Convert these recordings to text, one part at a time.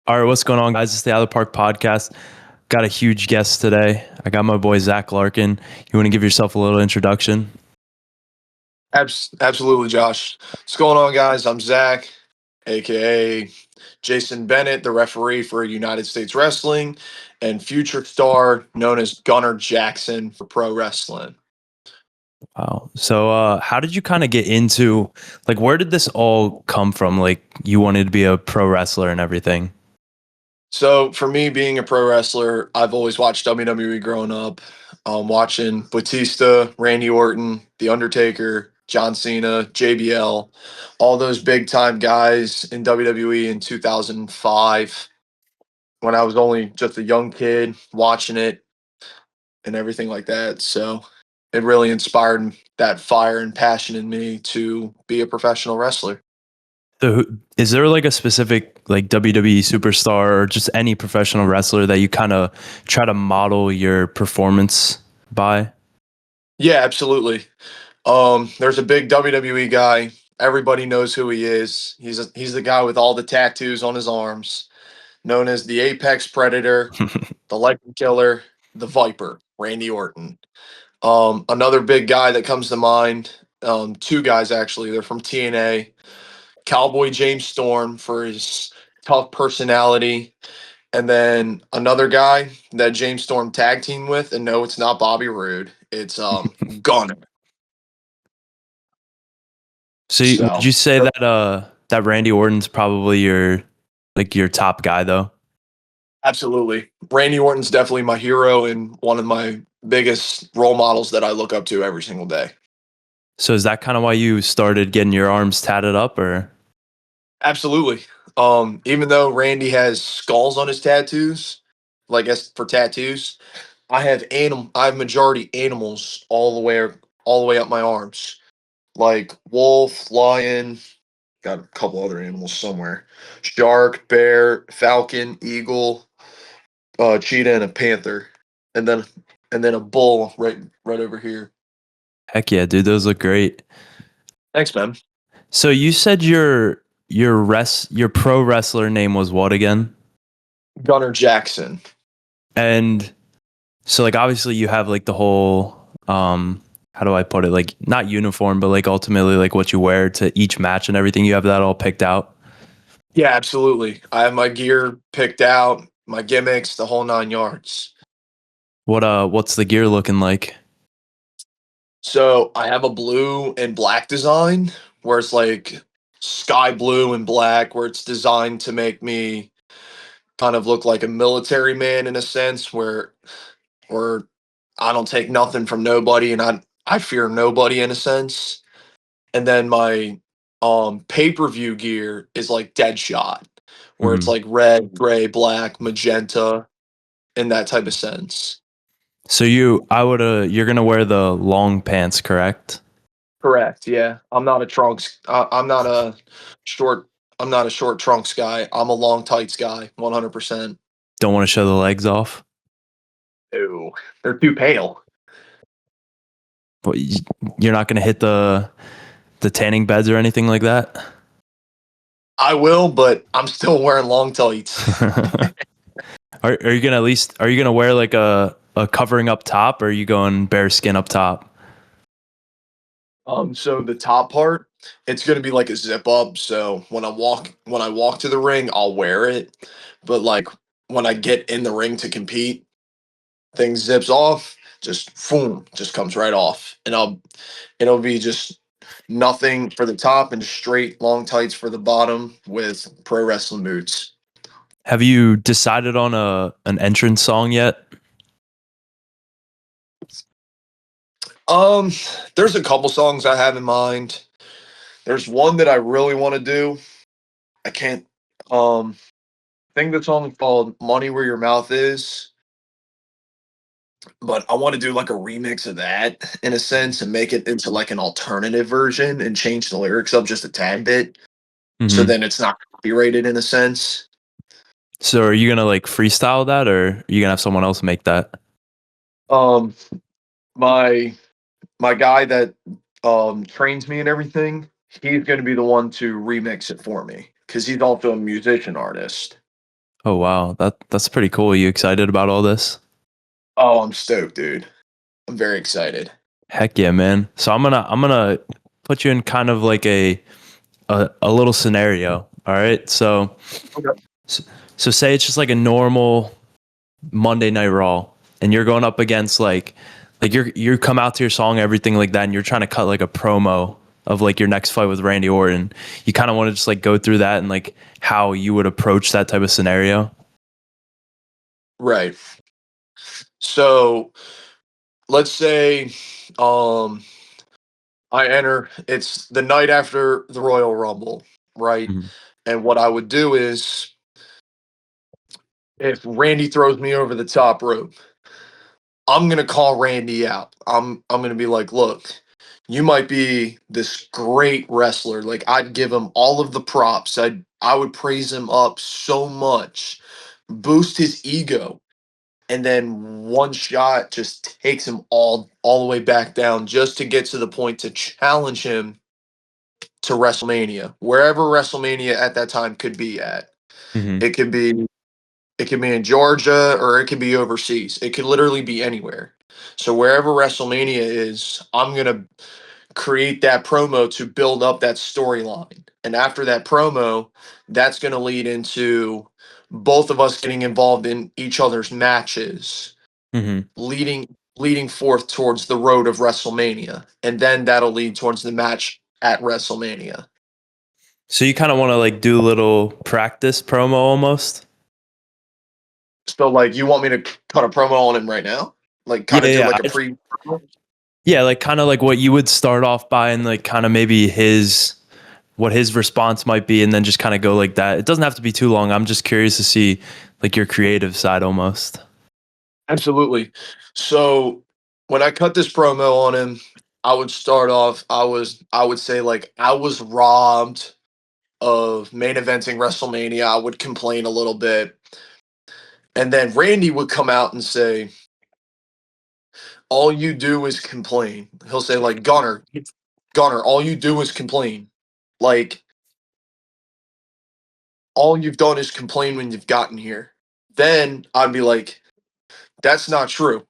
All right, what's going on, guys? It's the Out of the Park podcast. Got a huge guest today. I got my boy Zach Larkin. You want to give yourself a little introduction? Absolutely, Josh. What's going on, guys? I'm Zach, aka Jason Bennett, the referee for United States Wrestling, and future star known as Gunnar Jackson for pro wrestling. Wow. So, how did you kind of get into, where did this all come from? Like, you wanted to be a pro wrestler and everything. So, for me, being a pro wrestler, I've always watched WWE growing up, watching Batista, Randy Orton, The Undertaker, John Cena, JBL, all those big time guys in WWE in 2005 when I was only just a young kid watching it and everything like that. So it really inspired that fire and passion in me to be a professional wrestler. So, is there like a specific WWE superstar or just any professional wrestler that you kind of try to model your performance by? Yeah, absolutely. There's a big WWE guy. Everybody knows who he is. He's the guy with all the tattoos on his arms, known as the Apex Predator, the Lightning Killer, the Viper, Randy Orton. Another big guy that comes to mind, two guys actually, they're from TNA. Cowboy James Storm for his tough personality. And then another guy that James Storm tag team with, and no, it's not Bobby Roode. It's Gunner. So, would So you say that that Randy Orton's probably your top guy though? absolutely. Randy Orton's definitely my hero and one of my biggest role models that I look up to every single day. So is that kind of why you started getting your arms tatted up, or? Absolutely. Even though Randy has skulls on his tattoos, like as for tattoos, I have majority animals all the way up my arms. Like wolf, lion, got a couple other animals somewhere. Shark, bear, falcon, eagle, cheetah, and a panther. And then a bull right over here. Heck yeah, dude, those look great. Thanks, man. So you said your pro wrestler name was what again? Gunnar Jackson. And so obviously you have the whole how do I put it? Like not uniform, but ultimately what you wear to each match and everything. You have that all picked out. Yeah, absolutely. I have my gear picked out, my gimmicks, the whole 9 yards. What's the gear looking like? So I have a blue and black design where it's like sky blue and black, where it's designed to make me kind of look like a military man in a sense, where I don't take nothing from nobody and I fear nobody in a sense. And then my pay-per-view gear is like Deadshot, where it's Mhm. like red, gray, black, magenta, in that type of sense. So you're gonna wear the long pants, correct? Correct. Yeah, I'm not a trunks. Short. I'm not a short trunks guy. I'm a long tights guy. 100%. Don't want to show the legs off. Ew, they're too pale. But you're not gonna hit the tanning beds or anything like that. I will, but I'm still wearing long tights. Are you gonna wear a covering up top, or are you going bare skin up top? So the top part, it's gonna be like a zip up. So when I walk to the ring, I'll wear it. But like when I get in the ring to compete, thing zips off, just boom, just comes right off, and it'll be just nothing for the top and straight long tights for the bottom with pro wrestling boots. Have you decided on an entrance song yet? Um, there's a couple songs I have in mind. There's one that I really want to do. I can't. I think the song is called "Money Where Your Mouth Is," but I want to do like a remix of that in a sense and make it into like an alternative version and change the lyrics up just a tad bit, so Mm-hmm. then it's not copyrighted in a sense. So are you gonna freestyle that, or are you gonna have someone else make that? Um, my my guy that trains me and everything, he's going to be the one to remix it for me because he's also a musician artist. Oh wow, that's pretty cool. Are you excited about all this? Oh, I'm stoked, dude. I'm very excited. Heck yeah, man. So I'm gonna put you in kind of like a little scenario. All right. Okay. So so say it's just like a normal Monday Night Raw, and you're going up against like you come out to your song, everything like that, and you're trying to cut like a promo of like your next fight with Randy Orton. You kind of want to just like go through that and like how you would approach that type of scenario. Right. So let's say um I enter, it's the night after the Royal Rumble, right? Mhm. And what I would do is if Randy throws me over the top rope, I'm gonna call Randy out. I'm gonna be like, look, you might be this great wrestler. Like I'd give him all of the props. I would praise him up so much, boost his ego, and then one shot just takes him all the way back down just to get to the point to challenge him to WrestleMania, wherever WrestleMania at that time could be at. Mhm. It could be it could be in Georgia or it could be overseas. It could literally be anywhere. So wherever WrestleMania is, I'm going to create that promo to build up that storyline. And after that promo, that's going to lead into both of us getting involved in each other's matches, Mhm. leading forth towards the road of WrestleMania. And then that'll lead towards the match at WrestleMania. So you kind of want to like do a little practice promo almost. So like you want me to cut a promo on him right now? Like Yeah, kind of do yeah. like a pre Yeah, like kind of like what you would start off by and like kind of maybe his what his response might be and then just kind of go like that. It doesn't have to be too long. I'm just curious to see like your creative side almost. Absolutely. So when I cut this promo on him, I would start off. I would say like I was robbed of main eventing WrestleMania. I would complain a little bit, and then Randy would come out and say, "All you do is complain." He'll say like, Gunner, all you do is complain. Like all you've done is complain when you've gotten here. Then I'd be like, "That's not true.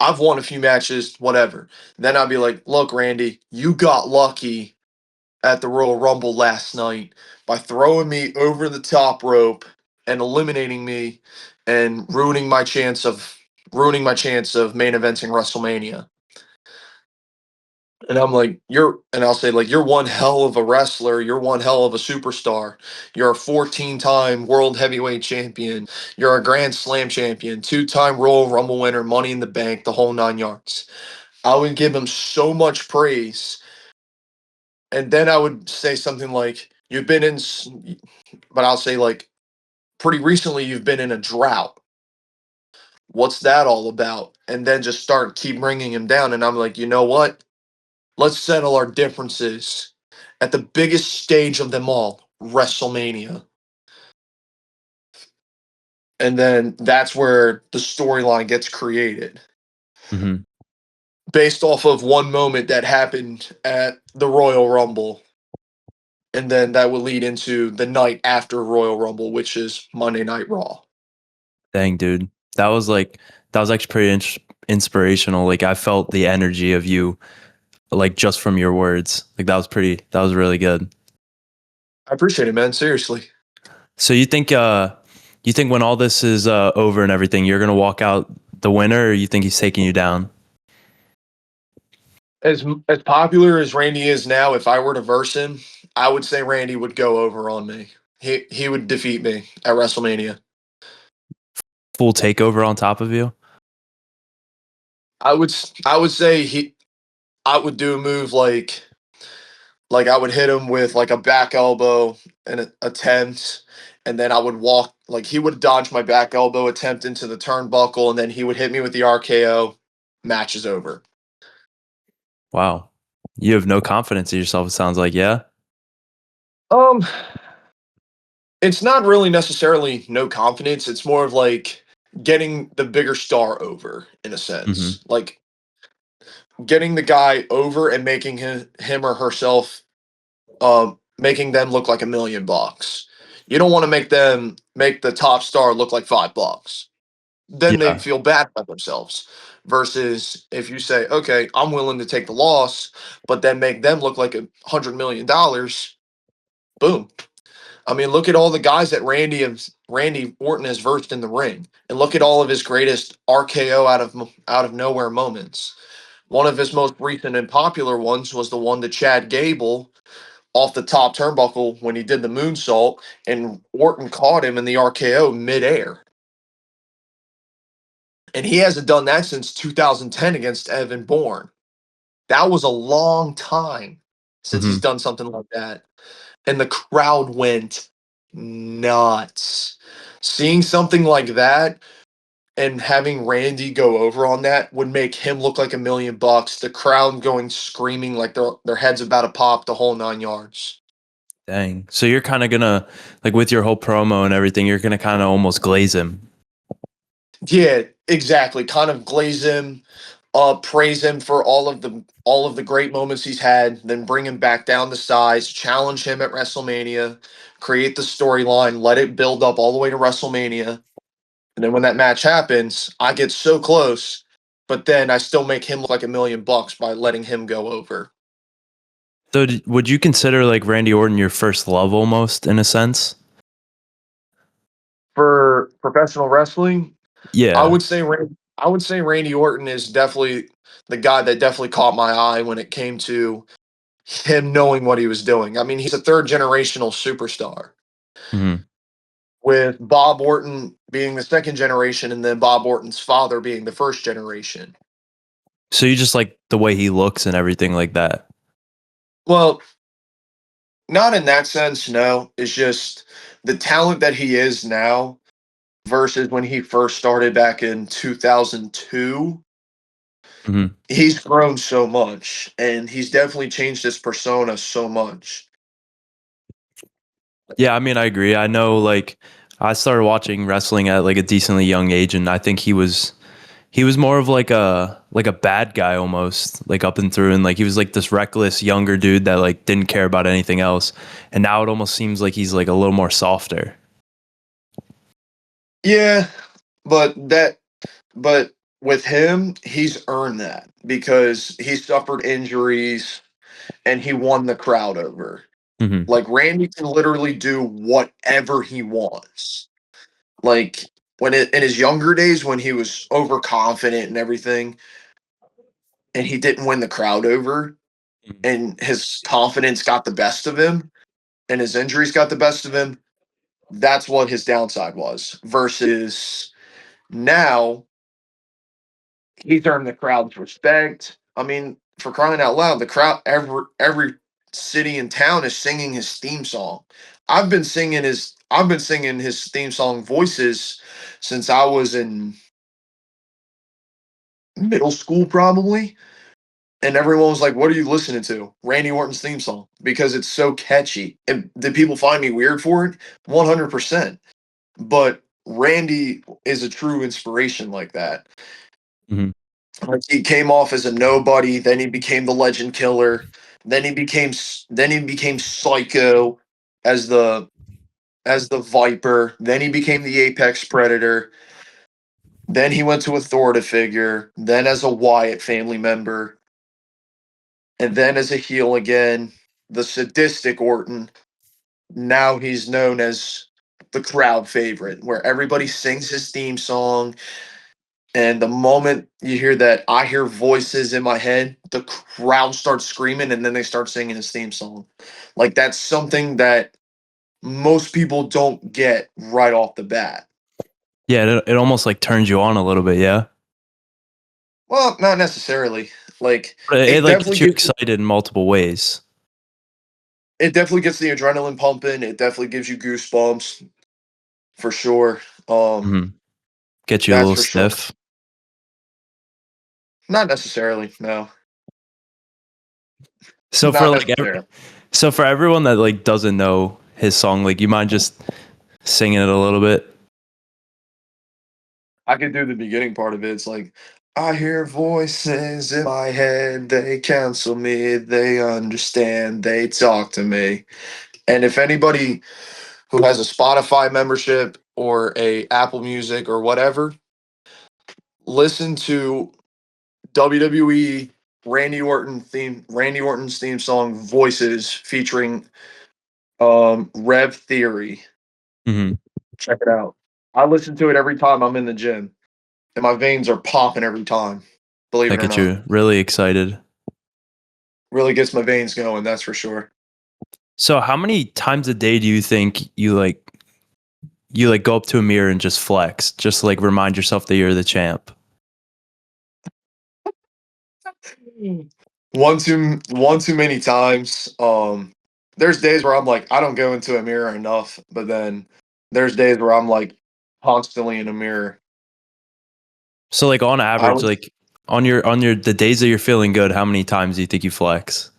I've won a few matches, whatever." Then I'd be like, look, Randy, you got lucky at the Royal Rumble last night by throwing me over the top rope and eliminating me and ruining my chance of main eventing WrestleMania. And I'm like, I'll say, like, you're one hell of a wrestler. You're one hell of a superstar. You're a 14-time world heavyweight champion. You're a Grand Slam champion, 2-time Royal Rumble winner, Money in the Bank, the whole 9 yards. I would give him so much praise. And then I would say something like, but I'll say, like, pretty recently you've been in a drought. What's that all about? And then just keep bringing him down. And I'm like, you know what? Let's settle our differences at the biggest stage of them all, WrestleMania. And then that's where the storyline gets created Hmm. based off of one moment that happened at the Royal Rumble. And then that will lead into the night after Royal Rumble, which is Monday Night Raw. Dang, dude. That was like that was actually pretty inspirational. Like I felt the energy of you like just from your words. Like that was really good. I appreciate it, man. Seriously. So you think when all this is over and everything, you're gonna walk out the winner, or you think he's taking you down? As popular as Randy is now, if I were to verse him, I would say Randy would go over on me. He would defeat me at WrestleMania. Full takeover on top of you? I would say I would do a move like I would hit him with like a back elbow and attempt, and then I would walk like he would dodge my back elbow attempt into the turnbuckle, and then he would hit me with the RKO. Match is over. Wow. You have no confidence in yourself, it sounds like, yeah? Um, it's not really necessarily no confidence. It's more of like getting the bigger star over in a Hmm. sense. Like getting the guy over and making him or herself making them look like $1 million. You don't want to make them make the top star look like $5. Then they Yeah. feel bad about themselves. Versus if you say, okay, I'm willing to take the loss, but then make them look like $100 million. Boom. I mean, look at all the guys that Randy Orton has versed in the ring, and look at all of his greatest RKO out of nowhere moments. One of his most recent and popular ones was the one to Chad Gable off the top turnbuckle when he did the moonsault, and Orton caught him in the RKO midair. And he hasn't done that since 2010 against Evan Bourne. That was a long time since he's Hmm. done something like that. And the crowd went nuts. Seeing something like that and having Randy go over on that would make him look like $1 million. The crowd going screaming like their heads about to pop, the whole 9 yards. Dang. So you're kind of gonna like with your whole promo and everything, you're gonna kind of almost glaze him. Yeah, exactly. Kind of glaze him, praise him for all of the great moments he's had, then bring him back down to size, challenge him at WrestleMania, create the storyline, let it build up all the way to WrestleMania. And then when that match happens, I get so close, but then I still make him look like $1 million by letting him go over. So would you consider like Randy Orton your first love almost in a sense? For professional wrestling, I Yeah. would say Randy Orton is definitely the guy that definitely caught my eye when it came to him knowing what he was doing. I mean, he's a third generational superstar, Hmm. with Bob Orton being the second generation and then Bob Orton's father being the first generation. So you just like the way he looks and everything like that. Well, not in that sense, no. It's just the talent that he is now versus when he first started back in 2002. Hmm. He's grown so much and he's definitely changed his persona so much. Yeah, I mean, I agree. I know, like, I started watching wrestling at like a decently young age, and I think he was more of like a bad guy almost, like up and through, and like he was like this reckless younger dude that like didn't care about anything else, and now it almost seems like he's like a little more softer. Yeah, but but with him, he's earned that because he suffered injuries and he won the crowd over. Hmm. Like Randy can literally do whatever he wants. Like in his younger days when he was overconfident and everything, and he didn't win the crowd over, and his confidence got the best of him, and his injuries got the best of him. That's what his downside was. Versus now, he's earned the crowd's respect. I mean, for crying out loud, the crowd every city and town is singing his theme song. I've been singing his theme song voices since I was in middle school probably. And everyone was like, "What are you listening to?" Randy Orton's theme song because it's so catchy. And did people find me weird for it? 100%. But Randy is a true inspiration like that. Hmm. Like he came off as a nobody, then he became the legend killer, then he became Psycho as the Viper, then he became the Apex Predator, then he went to authority figure, then as a Wyatt family member, and then as a heel again, the sadistic Orton. Now he's known as the crowd favorite, where everybody sings his theme song. And the moment you hear that, I hear voices in my head, the crowd starts screaming and then they start singing his theme song. Like that's something that most people don't get right off the bat. Yeah, it almost like turns you on a little bit. Yeah, Well, not necessarily. Like but it it like definitely gets you gets excited in multiple ways. it definitely gets the adrenaline pumping. It definitely gives you goosebumps for sure. Hmm. Get you a That's little for sure. stiff. Not necessarily, no. So for Not like necessarily. so for everyone that like doesn't know his song, like you mind just singing it a little bit? I could do the beginning part of it. It's like, I hear voices in my head. They counsel me. They understand. They talk to me. And if anybody who has a Spotify membership or a Apple Music or whatever, listen to WWE Randy Orton's theme song Voices featuring Rev Theory. Hmm. Check it out. I listen to it every time I'm in the gym, and my veins are popping every time. Believe That it or gets not, you really excited. really gets my veins going. That's for sure. So how many times a day do you think you go up to a mirror and just flex, just to, like, remind yourself that you're the champ? One too many times. There's days where I'm like, I don't go into a mirror enough, but then there's days where I'm like constantly in a mirror. So like on I average, would, like on your the days that you're feeling good, how many times do you think you flex?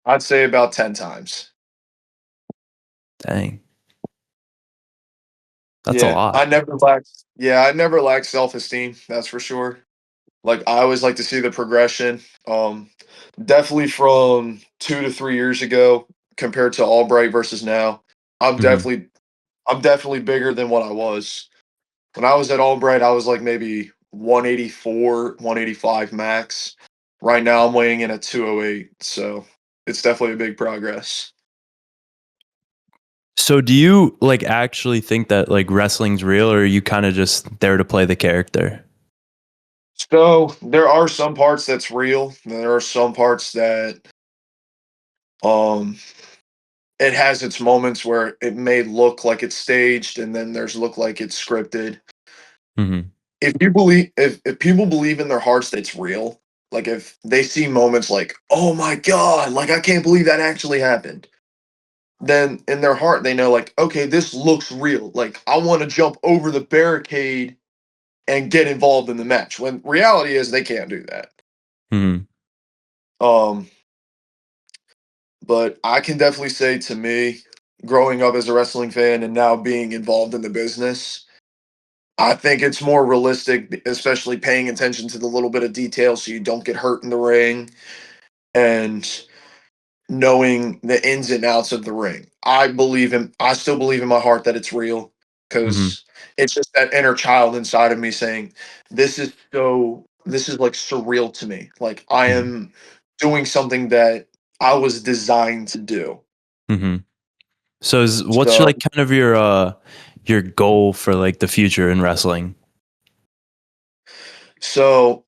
I'd say about 10 times. Dang, that's a Yeah, lot. I never lack self-esteem. That's for sure. Like I always like to see the progression. Definitely from 2 to 3 years ago compared to Albright versus now. I'm Hmm. definitely I'm definitely bigger than what I was. When I was at Albright, I was like maybe 184, 185 max. Right now, I'm weighing in at 208, so it's definitely a big progress. So do you like actually think that like wrestling's real, or are you kind of just there to play the character? So there are some parts that's real. There are some parts that um it has its moments where it may look like it's staged, and then there's look like it's scripted. Hmm. If people believe in their hearts that it's real, like if they see moments like, oh my god, like I can't believe that actually happened, then in their heart they know like, okay, this looks real. Like I want to jump over the barricade and get involved in the match. When reality is they can't do that. Hmm. Um, but I can definitely say to me, growing up as a wrestling fan and now being involved in the business, I think it's more realistic, especially paying attention to the little bit of detail so you don't get hurt in the ring and knowing the ins and outs of the ring. I still believe in my heart that it's real Hmm. because it's just that inner child inside of me saying, this is like surreal to me. Like I Hmm. am doing something that I was designed to do. Hmm. So what's your, So, like kind of your goal for like the future in wrestling? so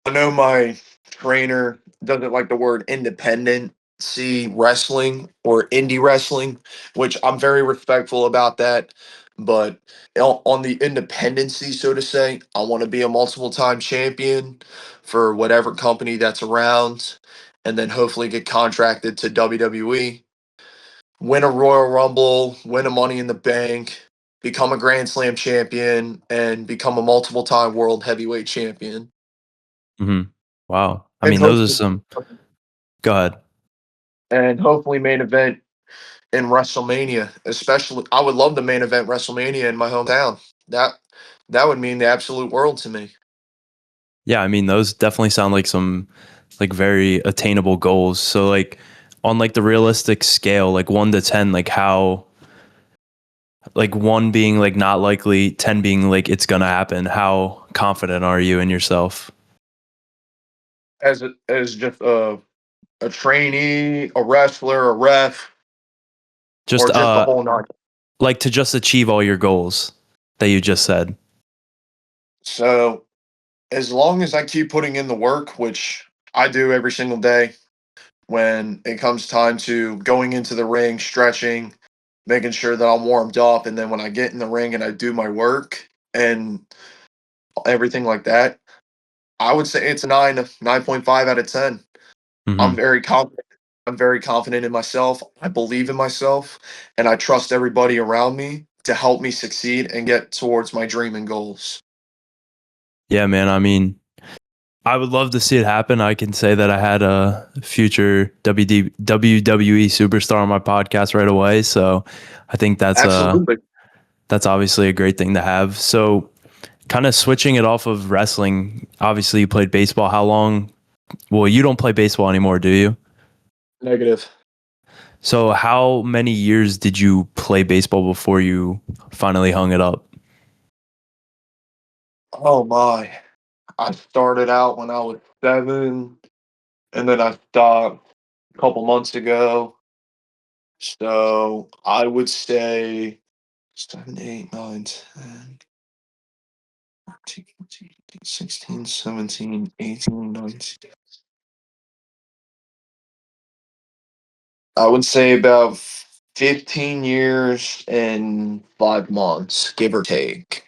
I know my trainer doesn't like the word independent see wrestling or indie wrestling, which I'm very respectful about that. But on the independency, so to say, I want to be a multiple time champion for whatever company that's around, and then hopefully get contracted to WWE, win a Royal Rumble, win a Money in the Bank, become a Grand Slam champion, and become a multiple time world heavyweight champion. Hmm. Wow. I And mean, those are hopefully, some. Go ahead. main event in WrestleMania. Especially, I would love the main event WrestleMania in my hometown. That that would mean the absolute world to me. Yeah, I mean, those definitely sound like some like very attainable goals. So like on like the realistic scale, like 1 to 10, like how like one being like not likely, 10 being like it's gonna happen. How confident are you in yourself? As just a trainee, a wrestler, a ref, Just or just the whole nine. like to just achieve all your goals that you just said. So as long as I keep putting in the work, which I do every single day, when it comes time to going into the ring, stretching, making sure that I'm warmed up, and then when I get in the ring and I do my work and everything like that, I would say it's a 9.5 out of 10. I'm Hmm. very confident. I'm very confident in myself. I believe in myself, and I trust everybody around me to help me succeed and get towards my dream and goals. Yeah, man. I mean, I would love to see it happen. I can say that I had a future WWE superstar on my podcast right away. So I think Absolutely. that's obviously a great thing to have. So kind of switching it off of wrestling. Obviously, you played baseball. How long? Well, you don't play baseball anymore, do you? Negative. So how many years did you play baseball before you finally hung it up? Oh my. I started out when I was 7, and then I stopped a couple months ago. So I would say 7, 8, 9, 10, 14, 15, 16, 17, 18, 19. I would say about 15 years and 5 months, give or take.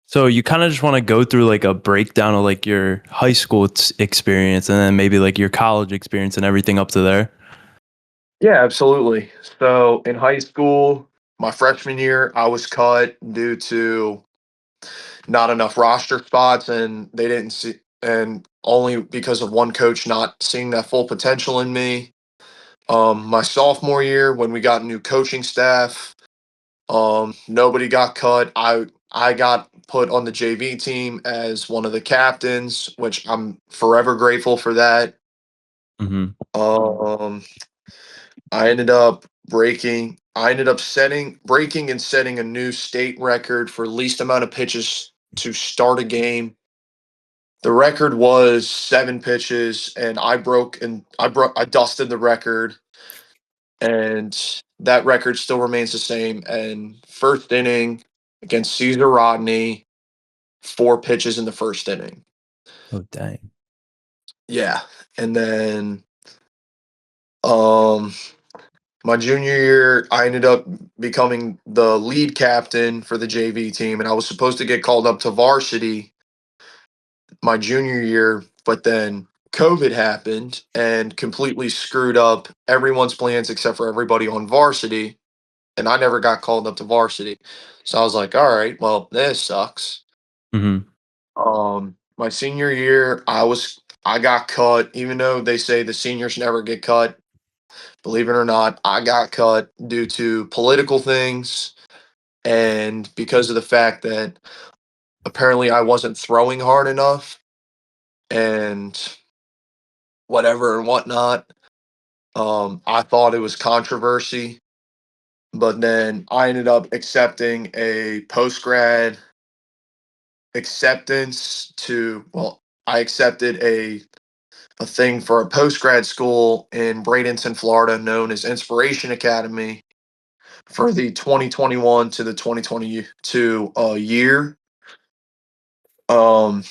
So you kind of just want to go through like a breakdown of like your high school experience and then maybe like your college experience and everything up to there. Yeah, absolutely. So in high school, my freshman year, I was cut due to not enough roster spots, and they didn't see, and only because of one coach not seeing that full potential in me. My sophomore year, when we got new coaching staff, nobody got cut. I got put on the JV team as one of the captains, which I'm forever grateful for that. Mm-hmm. Um, I ended up I ended up breaking and setting a new state record for least amount of pitches to start a game. The record was 7 pitches, and I dusted the record, and that record still remains the same. And first inning against Caesar Rodney, 4 pitches in the first inning. Oh dang. Yeah, and then um my junior year, I ended up becoming the lead captain for the JV team, and I was supposed to get called up to varsity my junior year, but then COVID happened and completely screwed up everyone's plans except for everybody on varsity, and I never got called up to varsity. So I was like, all right, well, this sucks. Mm-hmm. My senior year, I got cut, even though they say the seniors never get cut. Believe it or not, I got cut due to political things and because of the fact that apparently I wasn't throwing hard enough and whatever and whatnot. I thought it was controversy, but then I ended up accepting a post grad acceptance to, well, I accepted a thing for a post grad school in Bradenton, Florida, known as Inspiration Academy for the 2021 to the 2022 year. Um,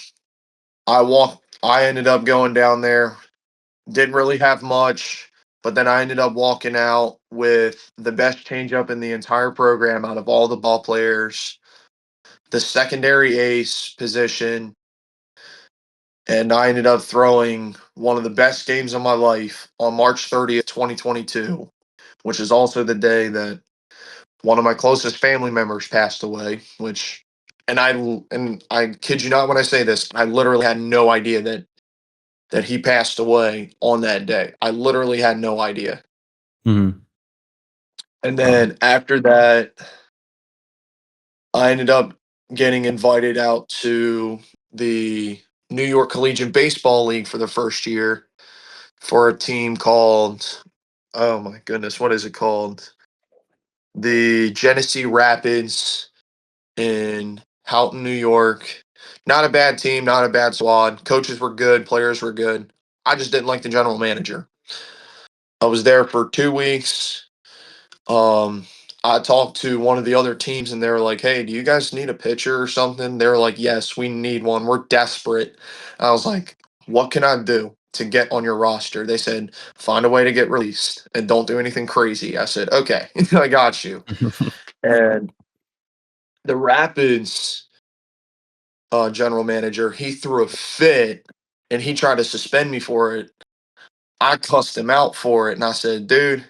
I ended up going down there, didn't really have much, but then I ended up walking out with the best changeup in the entire program out of all the ball players, the secondary ace position, and I ended up throwing one of the best games of my life on March 30th, 2022, which is also the day that one of my closest family members passed away, which and I kid you not when I say this, I literally had no idea that he passed away on that day. I literally had no idea. Mm-hmm. And Wow. then after that, I ended up getting invited out to the New York Collegiate Baseball League for the first year for a team called, oh my goodness, what is it called? The Genesee Rapids in Houghton, New York. Not a bad team, not a bad squad. Coaches were good, players were good. I just didn't like the general manager. I was there for 2 weeks. Um, I talked to one of the other teams and they were like, "Hey, do you guys need a pitcher or something?" They were like, "Yes, we need one. We're desperate." I was like, "What can I do to get on your roster?" They said, "Find a way to get released and don't do anything crazy." I said, "Okay, I got you." And the Rapids general manager, he threw a fit and he tried to suspend me for it. I cussed him out for it and I said, "Dude,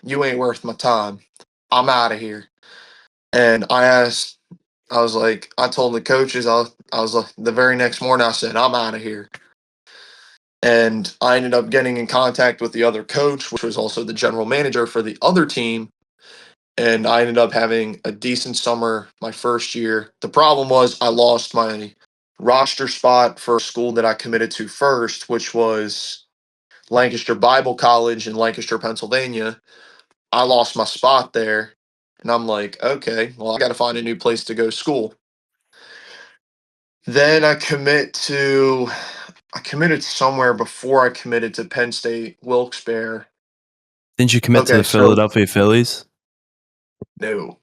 you ain't worth my time. I'm out of here." And I was like, I told the coaches, I was like, the very next morning, I said, "I'm out of here." And I ended up getting in contact with the other coach, which was also the general manager for the other team. And I ended up having a decent summer my first year. The problem was I lost my roster spot for a school that I committed to first, which was Lancaster Bible College in Lancaster, Pennsylvania. I lost my spot there. And I'm like, okay, well, I got to find a new place to go to school. Then I committed somewhere before I committed to Penn State Wilkes-Barre. Didn't you commit to Okay, the so Philadelphia Phillies? no.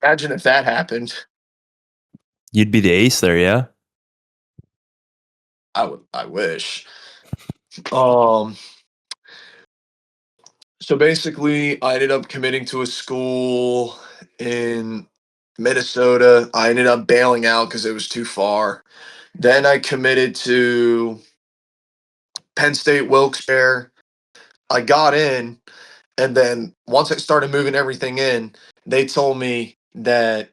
Imagine if that happened. You'd be the ace there, yeah? I wish. Um, so basically I ended up committing to a school in Minnesota. I ended up bailing out because it was too far. Then I committed to Penn State Wilkes-Barre. I got in, and then once I started moving everything in, they told me that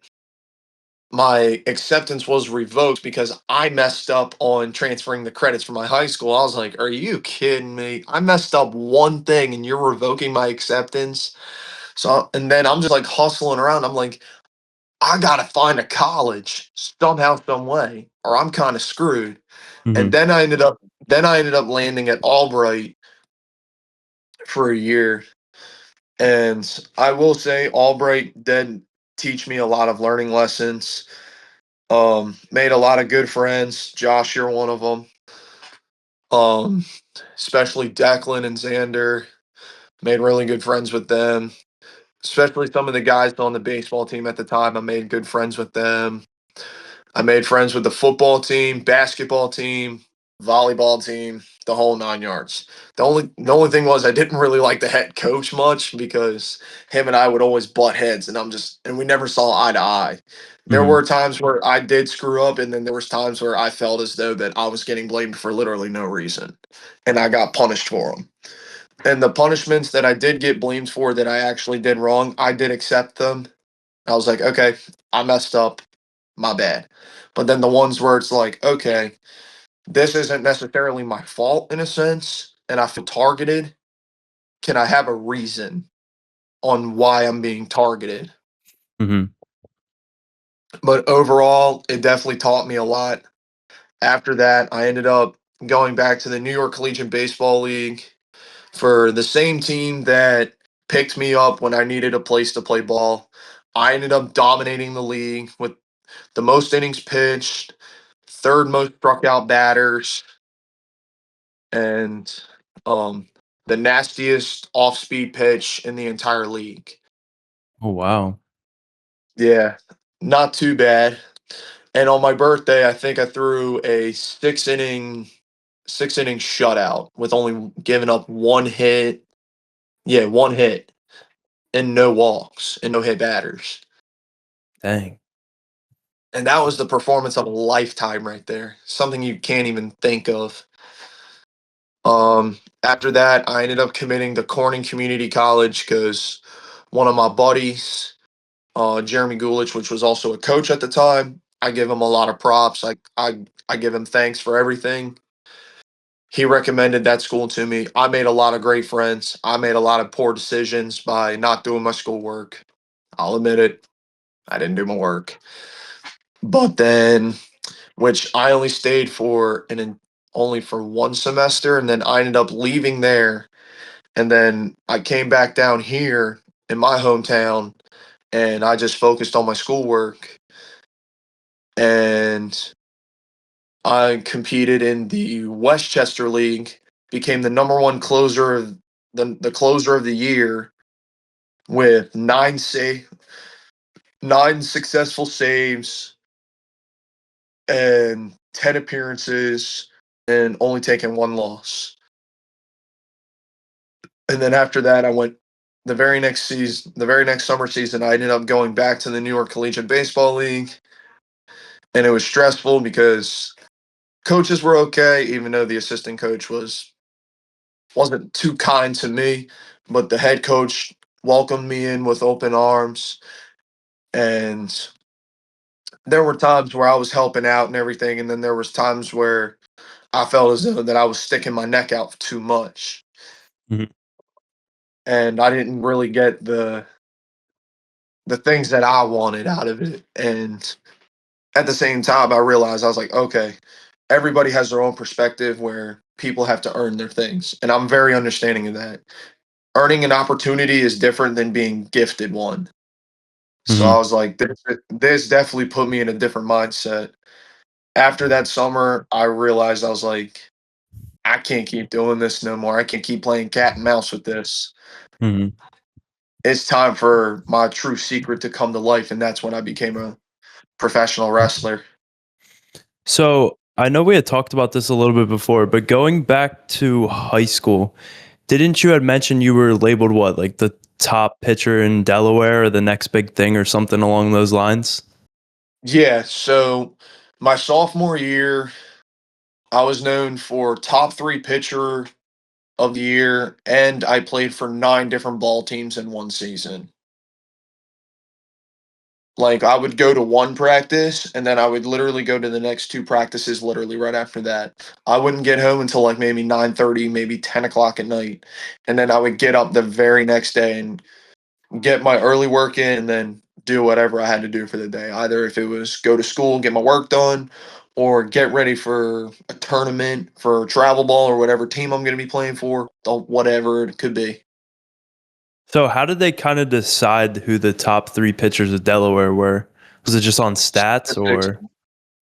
my acceptance was revoked because I messed up on transferring the credits from my high school. I was like, "Are you kidding me? I messed up one thing and you're revoking my acceptance?" So, and then I'm just like hustling around. I'm like, I gotta find a college somehow, some way, or I'm kind of screwed. And Hmm. then I ended up landing at Albright for a year. And I will say Albright did teach me a lot of learning lessons. Made a lot of good friends. Josh, you're one of them. Um, Especially Declan and Xander. Made really good friends with them. Especially some of the guys on the baseball team at the time. I made good friends with them. I made friends with the football team, basketball team, volleyball team, the whole 9 yards. The only thing was I didn't really like the head coach much because him and I would always butt heads, and we never saw eye to eye. There Hmm. were times where I did screw up, and then there was times where I felt as though that I was getting blamed for literally no reason, and I got punished for them. And the punishments that I did get blamed for that I actually did wrong, I did accept them. I was like, okay, I messed up, my bad. But then the ones where it's like, okay, this isn't necessarily my fault in a sense, and I feel targeted. Can I have a reason on why I'm being targeted? Hmm. But overall, it definitely taught me a lot. After that, I ended up going back to the New York Collegiate Baseball League for the same team that picked me up when I needed a place to play ball. I ended up dominating the league with the most innings pitched, third most struck out batters, and um, the nastiest off speed pitch in the entire league. Oh, wow. Yeah, not too bad. And on my birthday, I think I threw a six inning shutout with only giving up one hit. Yeah, one hit and no walks and no hit batters. Dang. And that was the performance of a lifetime right there. Something you can't even think of. After that, I ended up committing to Corning Community College because one of my buddies, Jeremy Gulich, which was also a coach at the time, I give him a lot of props. I give him thanks for everything. He recommended that school to me. I made a lot of great friends. I made a lot of poor decisions by not doing my schoolwork. I'll admit it. I didn't do my work. But then, which I only stayed for only for one semester, and then I ended up leaving there. And then I came back down here in my hometown, and I just focused on my schoolwork. And I competed in the Westchester League, became the number one closer of the closer of the year with nine successful saves and 10 appearances and only taking one loss. And then after that, I went the very next summer season, I ended up going back to the New York Collegiate Baseball League. And it was stressful because coaches were okay, even though the assistant coach wasn't too kind to me. But the head coach welcomed me in with open arms. And there were times where I was helping out and everything. And then there was times where I felt as though that I was sticking my neck out too much. Hmm. And I didn't really get the things that I wanted out of it. And at the same time, I realized I was like, okay, everybody has their own perspective where people have to earn their things, and I'm very understanding of that. Earning an opportunity is different than being gifted one. So I Hmm. was like, this definitely put me in a different mindset. After that summer, I realized I was like, I can't keep doing this no more. I can't keep playing cat and mouse with this. Hmm. It's time for my true secret to come to life, and that's when I became a professional wrestler. So I know we had talked about this a little bit before, but going back to high school, didn't you had mentioned you were labeled what, like the top pitcher in Delaware or the next big thing or something along those lines? Yeah, so my sophomore year, I was known for top three pitcher of the year, and I played for 9 different ball teams in one season. Like, I would go to one practice, and then I would literally go to the next 2 practices literally right after that. I wouldn't get home until, like, maybe 9:30, maybe 10 o'clock at night, and then I would get up the very next day and get my early work in and then do whatever I had to do for the day. Either if it was go to school and get my work done, or get ready for a tournament for travel ball or whatever team I'm gonna be playing for, whatever it could be. So how did they kind of decide who the top three pitchers of Delaware were? Was it just on stats Statistics. or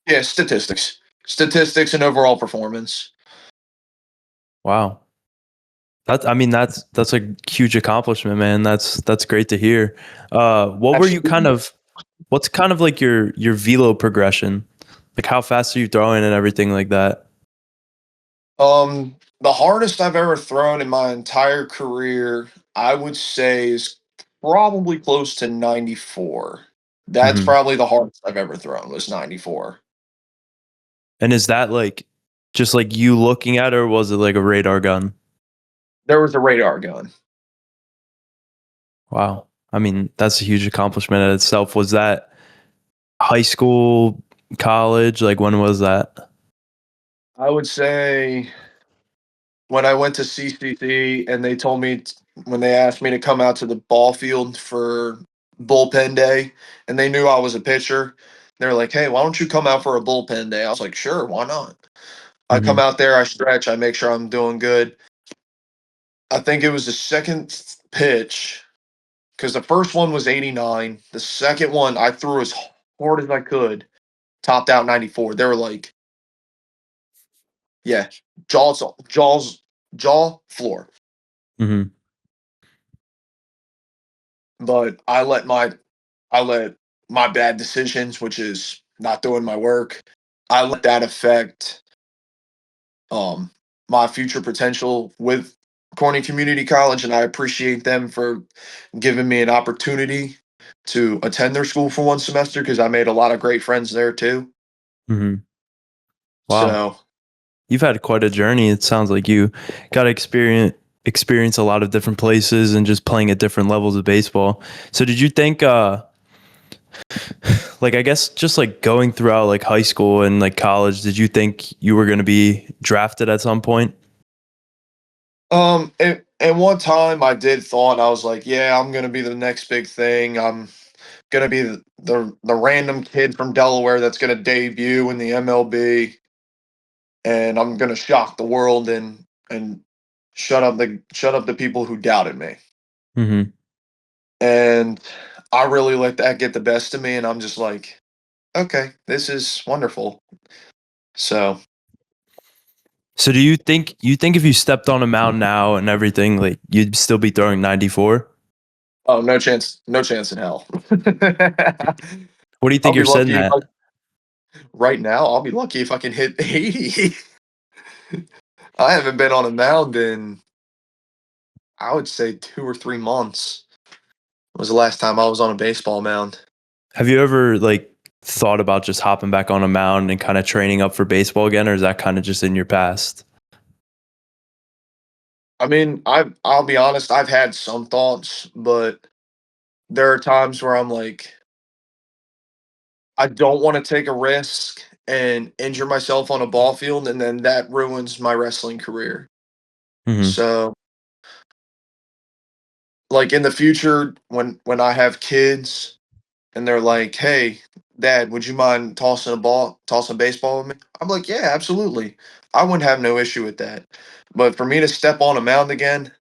Yeah, statistics. Statistics and overall performance. wow? I mean that's a huge accomplishment, man. That's great to hear. What were you kind Absolutely. of what's kind of like your velo progression? Like how fast are you throwing and everything like that? The hardest I've ever thrown in my entire career, I would say, is probably close to 94. That's Hmm. probably the hardest I've ever thrown was 94. And is that like just like you looking at it, or was it like a radar gun? There was a radar gun. Wow. I mean, that's a huge accomplishment in itself. Was that high school, college? Like when was that? I would say when I went to CCC and they told me when they asked me to come out to the ball field for bullpen day and they knew I was a pitcher, they're like, "Hey, why don't you come out for a bullpen day?" I was like, "Sure, why not?" I come Hmm. out there, I stretch, I make sure I'm doing good. I think it was the second pitch because the first one was 89. The second one I threw as hard as I could, topped out 94. They were like, "Yeah, jaws, jaw floor." Hmm. But I let my bad decisions, which is not doing my work, I let that affect um my future potential with Corning Community College, and I appreciate them for giving me an opportunity to attend their school for one semester because I made a lot of great friends there too. Hmm. Wow. So, You've had quite a journey. It sounds like you got to experience a lot of different places and just playing at different levels of baseball. So did you think like I guess just like going throughout like high school and like college, did you think you were going to be drafted at some point? and one time I did thought I was like, yeah, I'm gonna be the next big thing. I'm gonna be the random kid from Delaware that's gonna debut in the MLB, and I'm gonna shock the world and shut up the people who doubted me. Hmm. And I really let that get the best of me, and I'm just like, okay, this is wonderful. So, So do you think if you stepped on a mound now and everything, like you'd still be throwing 94? oh, no chance, no chance in hell. What do you I'll think be you're sitting lucky if at? right now. I'll be lucky if I can hit 80. I haven't been on a mound in, I would say, 2 or 3 months. Was the last time I was on a baseball mound. Have you ever like thought about just hopping back on a mound and kind of training up for baseball again, or is that kind of just in your past? I mean, I'll be honest, I've had some thoughts, but there are times where I'm like, I don't want to take a risk and injure myself on a ball field, and then that ruins my wrestling career. Hmm. So, like in the future, when I have kids and they're like, "Hey, Dad, would you mind tossing a baseball with me? I'm like, yeah, absolutely. I wouldn't have no issue with that. But for me to step on a mound again,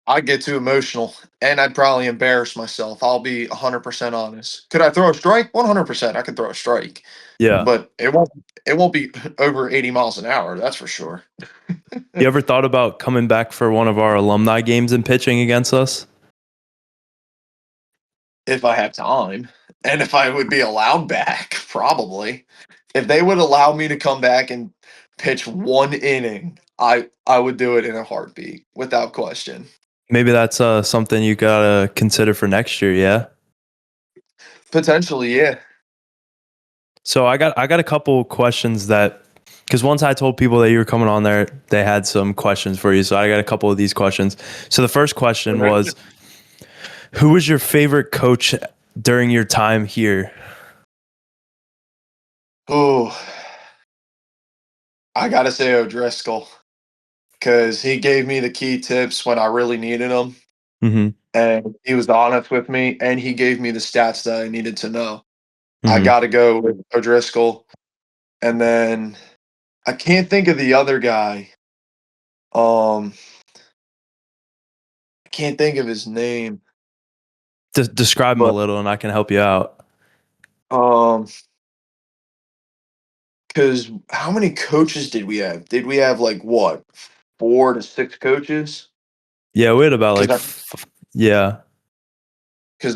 I'd get too emotional and I'd probably embarrass myself. I'll be 100% honest. Could I throw a strike? 100%. I could throw a strike, Yeah. but it won't be over 80 miles an hour. That's for sure. You ever thought about coming back for one of our alumni games and pitching against us? If I have time and if I would be allowed back, probably. If they would allow me to come back and pitch 1 inning, I would do it in a heartbeat without question. Maybe that's something you gotta consider for next year. Yeah. Potentially, yeah. So I got a couple questions that because once I told people that you were coming on there, they had some questions for you. So I got a couple of these questions. So the first question was, who was your favorite coach during your time here? Oh, I gotta say O'Driscoll because he gave me the key tips when I really needed them, Mm-hmm. and he was honest with me, and he gave me the stats that I needed to know. I Mm-hmm. got to go with O'Driscoll, and then I can't think of the other guy. Um, I can't think of his name, Describe him a but little, and I can help you out. um, because how many coaches did we have? Did we have like what, 4 to 6 coaches? Yeah, we had about like, Because yeah,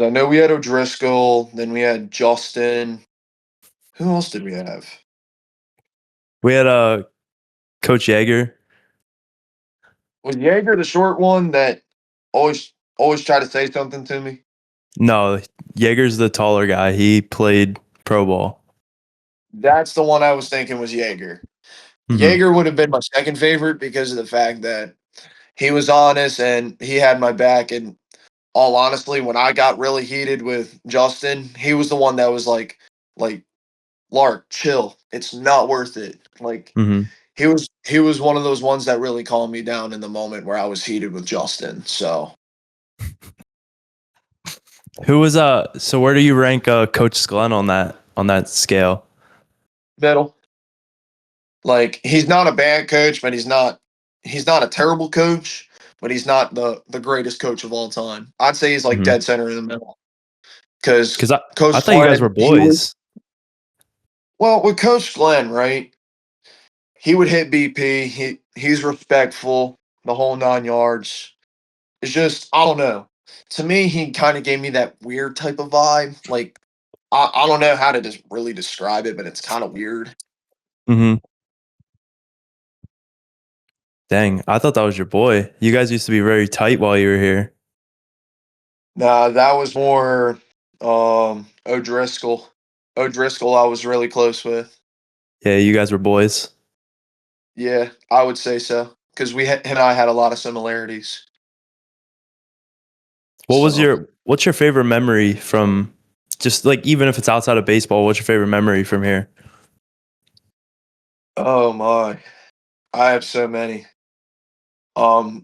I know we had O'Driscoll, then we had Justin. Who else did we have? we had Coach Yeager. Was Jaeger the short one that always tried to say something to me? No, Yeager's the taller guy. He played pro ball. That's the one I was thinking was Jaeger. Mm-hmm. Jaeger would have been my second favorite because of the fact that he was honest and he had my back. And all honestly, when I got really heated with Justin, he was the one that was like, Lark, chill. It's not worth it. Like Mm-hmm. he was one of those ones that really calmed me down in the moment where I was heated with Justin. So Who was so where do you rank Coach Glenn on that scale? middle. Like he's not a bad coach, but he's not a terrible coach, but he's not the greatest coach of all time. I'd say he's like Mm-hmm. dead center in the middle. Because Because I Coach thought you guys were Glenn, he would boys. well with Coach Glenn, right? He would hit BP. He's respectful, the whole 9 yards. It's just I don't know. To me, he kind of gave me that weird type of vibe. Like I don't know how to just really describe it, but it's kind of weird. Mm-hmm. Dang, I thought that was your boy. You guys used to be very tight while you were here. Nah, that was more O'Driscoll. O'Driscoll I was really close with. Yeah, you guys were boys. Yeah, I would say so. Because him and I had a lot of similarities. So, What's your favorite memory from just like even if it's outside of baseball, what's your favorite memory from here? oh my, I have so many.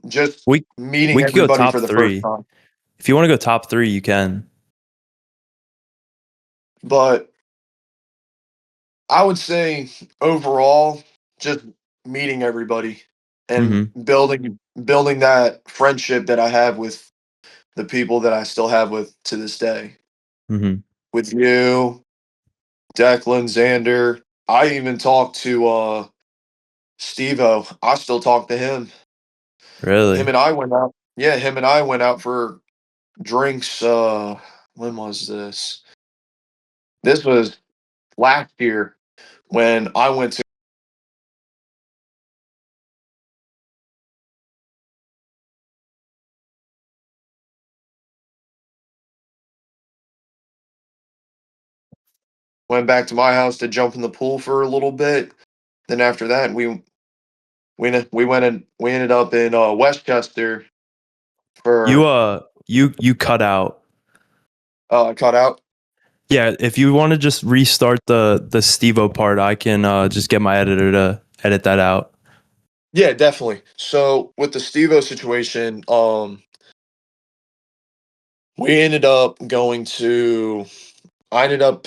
Just We meeting we could go everybody top for the first three. time. If you want to go top three, you can. But I would say overall, just meeting everybody and Mm-hmm. building that friendship that I have with the people that I still have with to this day. Mm-hmm. With you, Declan, Xander. I even talked to Steve-O. I still talk to him. Him Really? and I went out. Yeah, him and I went out for drinks. When was this? This was last year when I went back to my house to jump in the pool for a little bit. Then after that, we ended up in Westchester You for you cut out. cut out. Yeah, if you want to just restart the Stevo part, I can just get my editor to edit that out. Yeah, definitely. So with the Steve-O situation, we ended up going to I ended up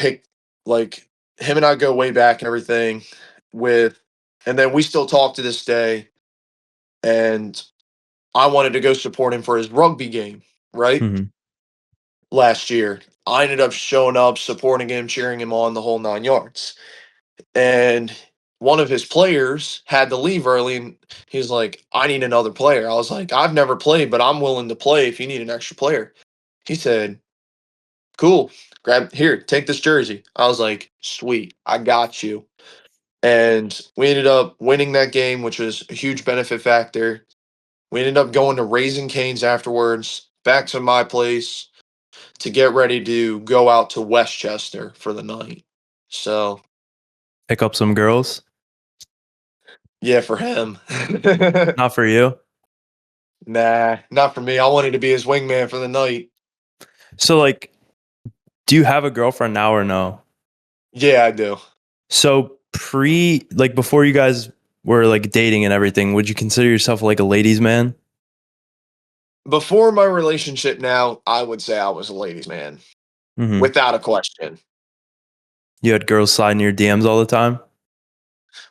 like him and I go way back and everything with, and then we still talk to this day. And I wanted to go support him for his rugby game, right? Hmm. Last year. I ended up showing up, supporting him, cheering him on the whole 9 yards. And one of his players had to leave early and he's like, I need another player. I was like, I've never played, but I'm willing to play if you need an extra player. He said, cool, grab here, take this jersey. I was like, sweet, I got you. And we ended up winning that game, which was a huge benefit factor. We ended up going to Raising Cane's afterwards, back to my place to get ready to go out to Westchester for the night. So, Pick up some girls. yeah, for him. Not for you. Nah, not for me. I wanted to be his wingman for the night. So like, do you have a girlfriend now or no? Yeah, I do. So like before you guys were like dating and everything, would you consider yourself like a ladies' man? Before my relationship now, I would say I was a ladies' man, Hmm. without a question. You had girls sliding your DMs all the time.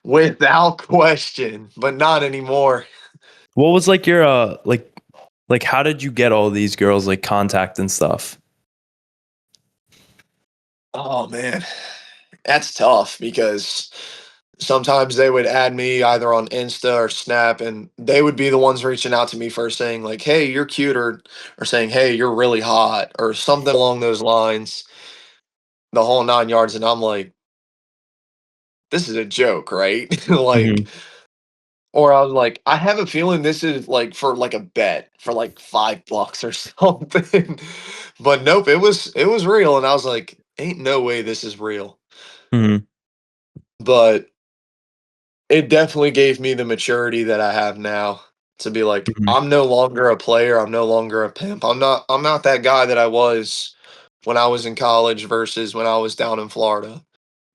Without question, but not anymore. What was like your like how did you get all these girls like contact and stuff? Oh man, that's tough because sometimes they would add me either on Insta or Snap, and they would be the ones reaching out to me first saying like, "Hey, you're cute," or saying, "Hey, you're really hot," or something along those lines, the whole 9 yards. And I'm like, "This is a joke, right?" Like, Hmm. or I was like, "I have a feeling this is like for like a bet for like $5 or something," but nope, it was real, and I was like, "Ain't no way this is real," Hmm. but it definitely gave me the maturity that I have now to be like, Hmm. I'm no longer a player, I'm no longer a pimp. I'm not that guy that I was when I was in college versus when I was down in Florida.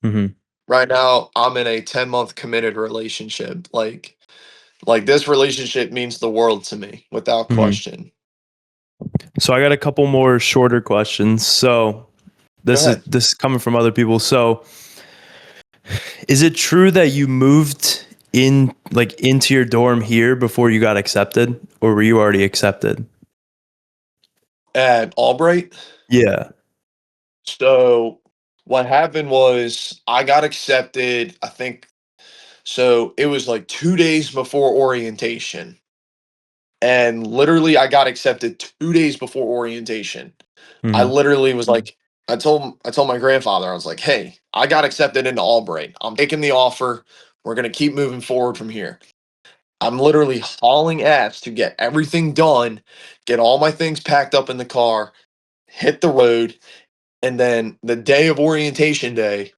Hmm. Right now, I'm in a 10-month committed relationship. Like this relationship means the world to me without Hmm. question. So I got a couple more shorter questions. So Go ahead. this is coming from other people. So is it true that you moved in like into your dorm here before you got accepted, or were you already accepted? At Albright, Yeah. so what happened was I got accepted, I think so it was like 2 days before orientation. And literally I got accepted 2 days before orientation. I Hmm. literally was like, I told my grandfather, I was like, hey, I got accepted into Albright. I'm taking the offer. We're gonna keep moving forward from here. I'm literally hauling ass to get everything done, get all my things packed up in the car, hit the road, and then the day of orientation day,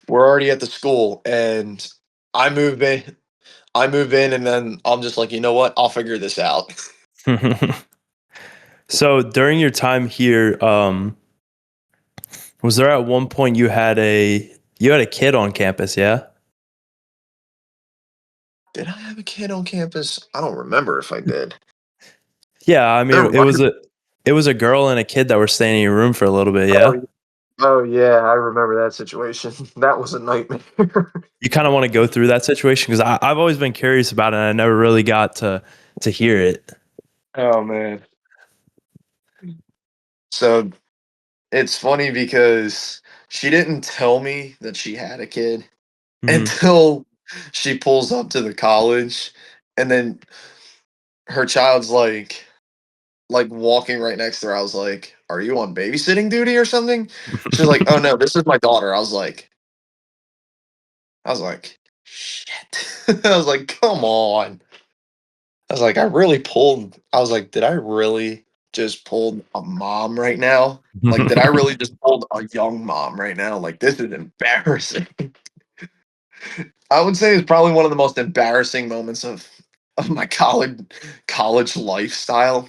we're already at the school and I move in. I move in and then I'm just like, you know what? I'll figure this out. So during your time here, was there at one point you had a kid on campus? Yeah. Did I have a kid on campus? I don't remember if I did. Yeah. I mean, There might have. it was a girl and a kid that were staying in your room for a little bit. Oh, Yeah. oh yeah, I remember that situation. That was a nightmare. You kind of want to go through that situation because I've always been curious about it. And I never really got to hear it. Oh man. So it's funny because she didn't tell me that she had a kid Hmm. until she pulls up to the college and then her child's like walking right next to her. I was like, "Are you on babysitting duty or something?" She's like, "Oh no, this is my daughter." I was like, "Shit." I was like, "Come on." I was like, I was like, "Did I really just pulled a mom right now? Like, did I really just pulled a young mom right now? Like, this is embarrassing." I would say it's probably one of the most embarrassing moments of my college lifestyle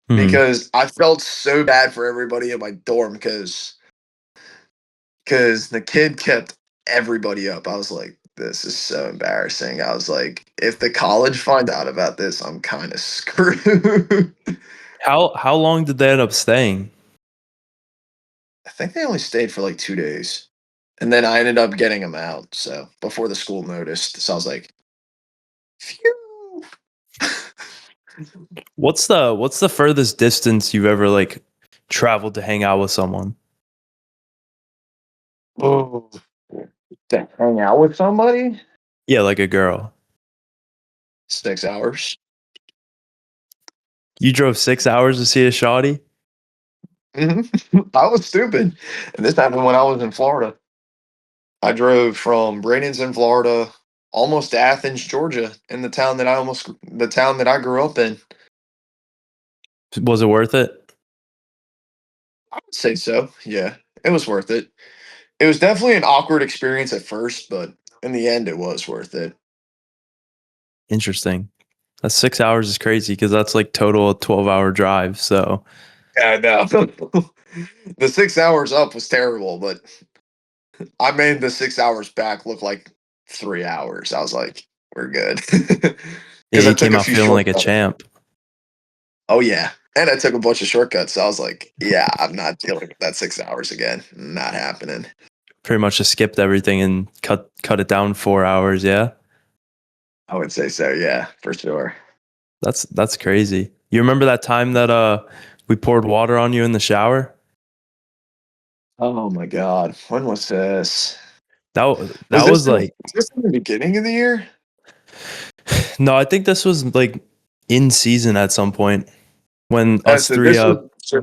Hmm. because I felt so bad for everybody in my dorm because the kid kept everybody up. I was like, this is so embarrassing. I was like, if the college find out about this, I'm kind of screwed. How long did they end up staying? I think they only stayed for like 2 days. And then I ended up getting them out. So before the school noticed. So I was like, phew. What's the furthest distance you've ever like traveled to hang out with someone? Oh, to hang out with somebody? Yeah, like a girl. 6 hours. You drove 6 hours to see a shawty? I was stupid. And this happened when I was in Florida. I drove from Bradenton, Florida, almost to Athens, Georgia, in the town that I grew up in. Was it worth it? I would say so. Yeah, it was worth it. It was definitely an awkward experience at first, but in the end, it was worth it. Interesting. That 6 hours is crazy because that's like total a 12-hour drive. So Yeah, I know. The 6 hours up was terrible, but I made the 6 hours back look like 3 hours. I was like, we're good. yeah, Because I you took came a out few feeling like a shortcuts. champ. Oh, yeah. And I took a bunch of shortcuts. So I was like, yeah, I'm not dealing with that 6 hours again. Not happening. Pretty much just skipped everything and cut it down 4 hours. Yeah, I would say so. Yeah, for sure. that's crazy. You remember that time that we poured water on you in the shower? Oh, my God. When was this? That was like Was this in the beginning of the year? no, I think this was like in season at some point when us So three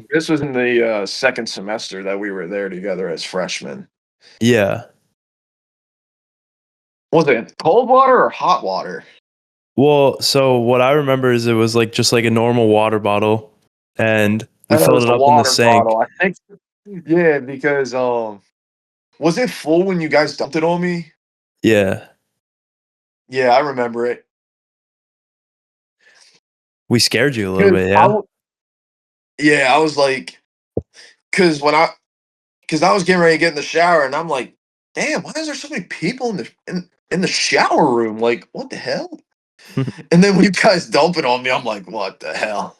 this was in the second semester that we were there together as freshmen. yeah. Was it cold water or hot water? Well, so what I remember is it was like just like a normal water bottle and we That filled was it a up in the water sink. bottle. I think. Yeah, because was it full when you guys dumped it on me? Yeah. Yeah, I remember it. We scared you a little 'Cause bit, yeah? yeah, I was like, because because I was getting ready to get in the shower, and I'm like, damn, why is there so many people in the shower room? Like, what the hell? And then when you guys dump it on me, I'm like, what the hell?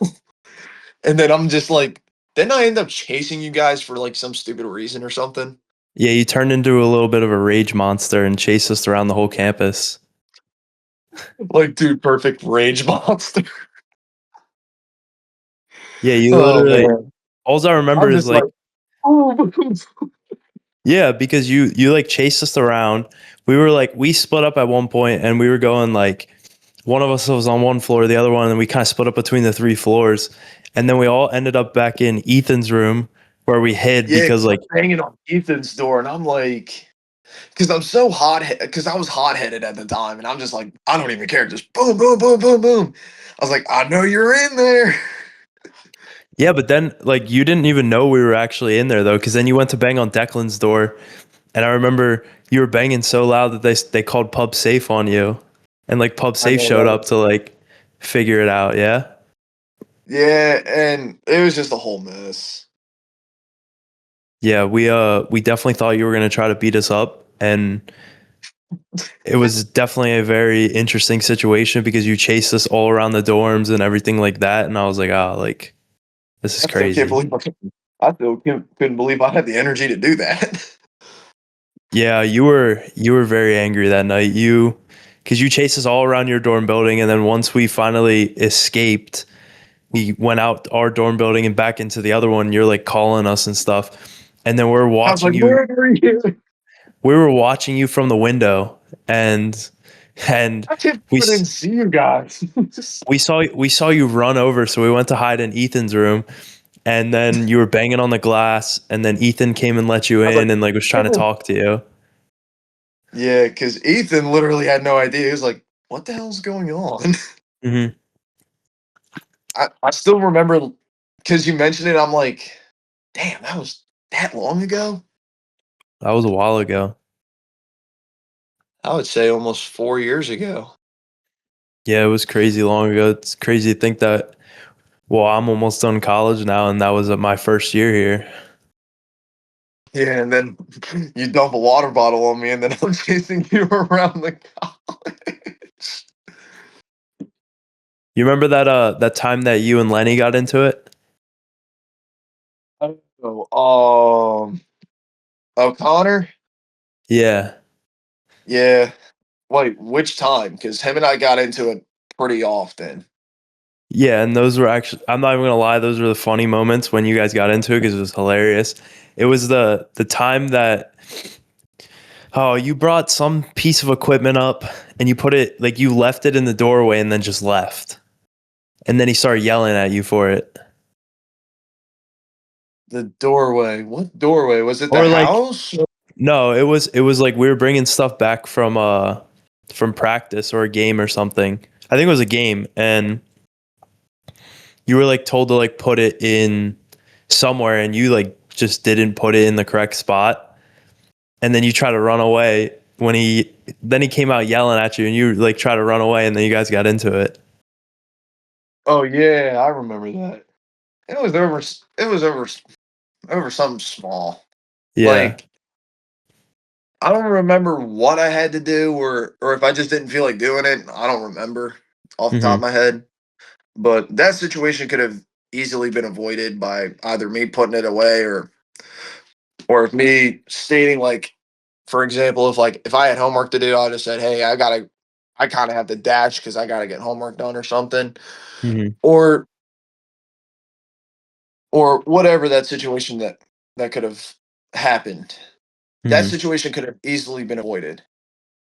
And then I'm just like, didn't I end up chasing you guys for like some stupid reason or something? Yeah, you turned into a little bit of a rage monster and chased us around the whole campus. Like, dude, perfect rage monster. Yeah, you Oh literally man. all I remember I'm is just like, like oh, yeah, because you like chased us around. We split up at one point and we were going like one of us was on one floor, the other one, and we kind of split up between the three floors. And then we all ended up back in Ethan's room where we hid yeah, because 'cause like I'm banging on Ethan's door, and I'm like, because I'm so because I was hot headed at the time, and I'm just like, I don't even care, just boom, boom, boom, boom, boom. I was like, I know you're in there. yeah, but then like you didn't even know we were actually in there though, because then you went to bang on Declan's door, and I remember you were banging so loud that they called Pub Safe on you, and like Pub I Safe know showed that up was to like figure it out. Yeah, yeah, and it was just a whole mess. yeah, we definitely thought you were gonna try to beat us up, and it was definitely a very interesting situation because you chased us all around the dorms and everything like that, and I was like, oh, like this is I still can't crazy. believe I still couldn't believe I had the energy to do that. Yeah, you were very angry that night. Because you chased us all around your dorm building, and then once we finally escaped, we went out our dorm building and back into the other one. You're like calling us and stuff, and then I was like, where are you? we were watching you from the window, and and I can't we believe I s- didn't see you guys. we saw you run over, so we went to hide in Ethan's room, and then you were banging on the glass, and then Ethan came and let you I was like, in, and like was trying to "Oh." talk to you. Yeah, because Ethan literally had no idea. He was like, what the hell's going on? Hmm. I still remember because you mentioned it. I'm like, damn, that was that long ago. That was a while ago. I would say almost 4 years ago. Yeah, it was crazy long ago. It's crazy to think that. Well, I'm almost done college now, and that was my first year here. Yeah, and then you dump a water bottle on me, and then I'm chasing you around the college. You remember that time that you and Lenny got into it? Oh, O'Connor? Yeah. Yeah. Wait, which time? Because him and I got into it pretty often. Yeah, and those were actually, I'm not even gonna lie, those were the funny moments when you guys got into it because it was hilarious. It was the time that, oh, you brought some piece of equipment up and you put it, like, you left it in the doorway and then just left. And then he started yelling at you for it. The doorway. What doorway? Was it the Or like, house? no, it was like we were bringing stuff back from practice or a game or something. I think it was a game, and you were like told to like put it in somewhere, and you like just didn't put it in the correct spot, and then you try to run away when he came out yelling at you, and you like try to run away, and then you guys got into it. Oh yeah, I remember that. It was over something small. Yeah. Like I don't remember what I had to do or if I just didn't feel like doing it. I don't remember off the top of Hmm. my head. But that situation could have easily been avoided by either me putting it away or if me stating like, for example, if I had homework to do, I just said, "Hey, I kind of have to dash because I gotta get homework done or something," Hmm. or or whatever that situation that could have happened. That Hmm. situation could have easily been avoided.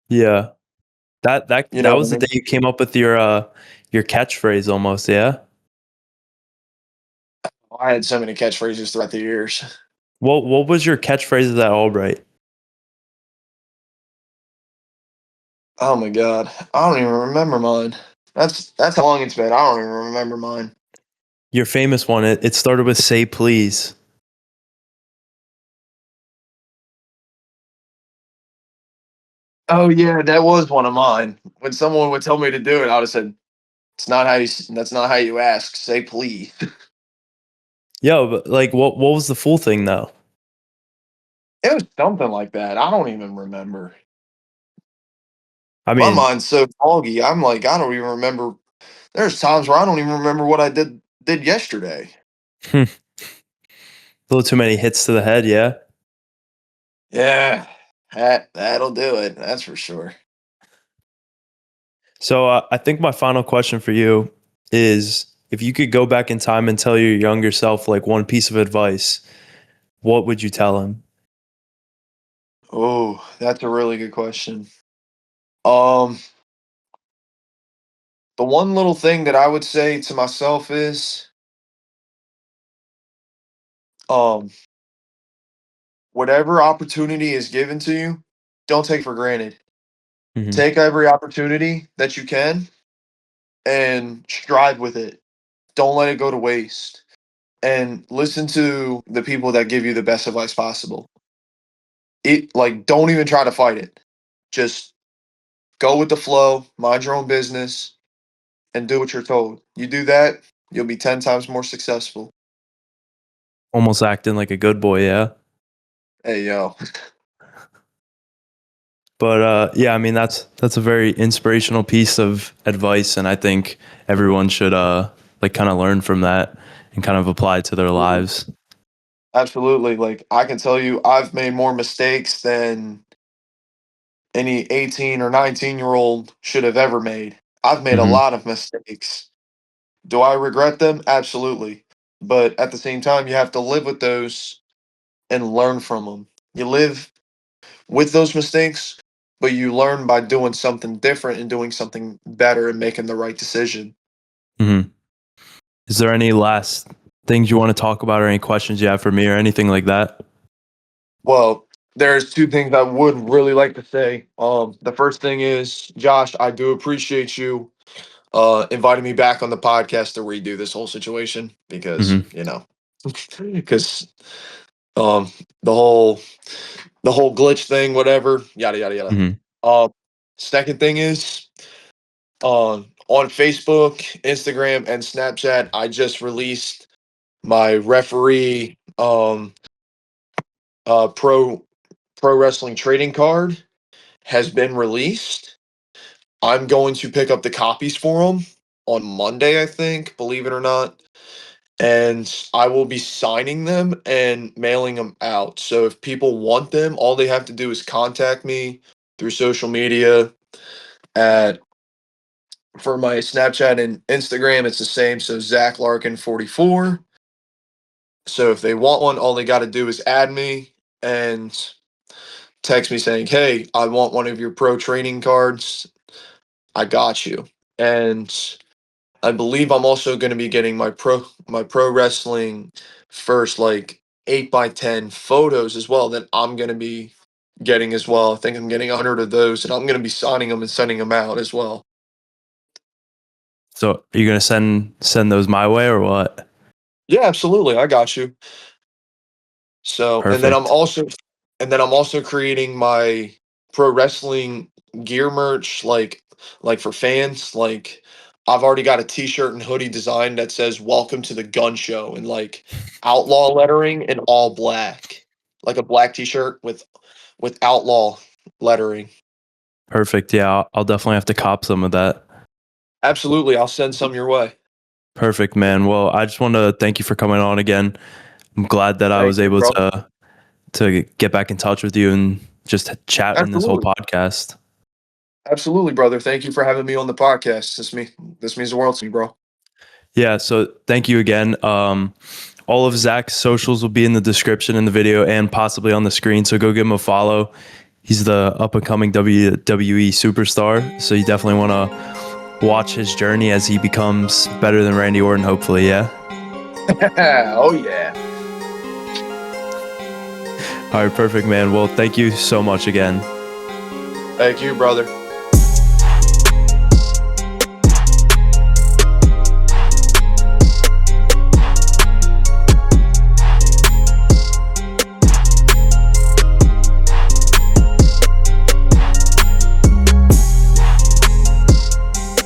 Yeah. You That know what was I the day mean? you came up with your catchphrase almost. Yeah. I had so many catchphrases throughout the years. What was your catchphrase at Albright? Oh my god, I don't even remember mine. That's how long it's been. I don't even remember mine. Your famous one. It started with "Say please." Oh yeah, that was one of mine. When someone would tell me to do it, I would have said, That's not how you ask. Say please." Yo, but like, what was the full thing though? It was something like that. I don't even remember. I My mean, mind's so foggy. I'm like, I don't even remember. There's times where I don't even remember what I did yesterday. a little too many hits to the head. Yeah. Yeah, that'll do it. That's for sure. So I think my final question for you is, if you could go back in time and tell your younger self like one piece of advice, what would you tell him? Oh, that's a really good question. Um, the one little thing that I would say to myself is, um, whatever opportunity is given to you, don't take for granted. Hmm. Take every opportunity that you can and strive with it. Don't let it go to waste. And listen to the people that give you the best advice possible. Don't even try to fight it. Just go with the flow, mind your own business, and do what you're told. You do that, you'll be 10 times more successful. Almost acting like a good boy. Yeah. Hey, yo. But yeah, I mean that's a very inspirational piece of advice, and I think everyone should like kind of learn from that and kind of apply it to their lives. Absolutely. Like, I can tell you, I've made more mistakes than any 18 or 19-year-old should have ever made. I've made a Hmm. lot of mistakes. Do I regret them? Absolutely. But at the same time, you have to live with those and learn from them. You live with those mistakes, but you learn by doing something different and doing something better and making the right decision. Hmm. Is there any last things you want to talk about, or any questions you have for me, or anything like that? Well, there's two things I would really like to say. The first thing is, Josh, I do appreciate you inviting me back on the podcast to redo this whole situation because Hmm. because um the whole the whole glitch thing, whatever, yada yada yada. Hmm. Uh, Second thing is, on Facebook, Instagram, and Snapchat, I just released my referee pro wrestling trading card has been released. I'm going to pick up the copies for them on Monday, I think, believe it or not. and I will be signing them and mailing them out. So if people want them, all they have to do is contact me through social media at for my Snapchat and Instagram, it's the same. So Zach Larkin 44. So if they want one, all they got to do is add me and text me saying, "Hey, I want one of your pro training cards. I got you." And I believe I'm also going to be getting my pro wrestling first like 8x10 photos as well that I'm going to be getting as well. I think I'm getting 100 of those, and I'm going to be signing them and sending them out as well. So are you gonna send those my way or what? Yeah, absolutely. I got you. So, Perfect. and then I'm also creating my pro wrestling gear merch like for fans. Like I've already got a t-shirt and hoodie design that says "Welcome to the Gun Show" and like outlaw lettering in all black. Like a black t-shirt with outlaw lettering. Perfect. Yeah, I'll definitely have to cop some of that. Absolutely. I'll send some your way. Perfect, man. Well, I just want to thank you for coming on again. I'm glad that I Thank was you, able bro. to get back in touch with you and just chat in this whole Absolutely. podcast. Absolutely, brother. Thank you for having me on the podcast. This means the world to me, bro. Yeah, so thank you again. All of Zach's socials will be in the description in the video and possibly on the screen. So go give him a follow. He's the up and coming WWE superstar. So you definitely want to watch his journey as he becomes better than Randy Orton, hopefully. Yeah. Oh yeah. All right, perfect, man. Well, thank you so much again. Thank you, brother.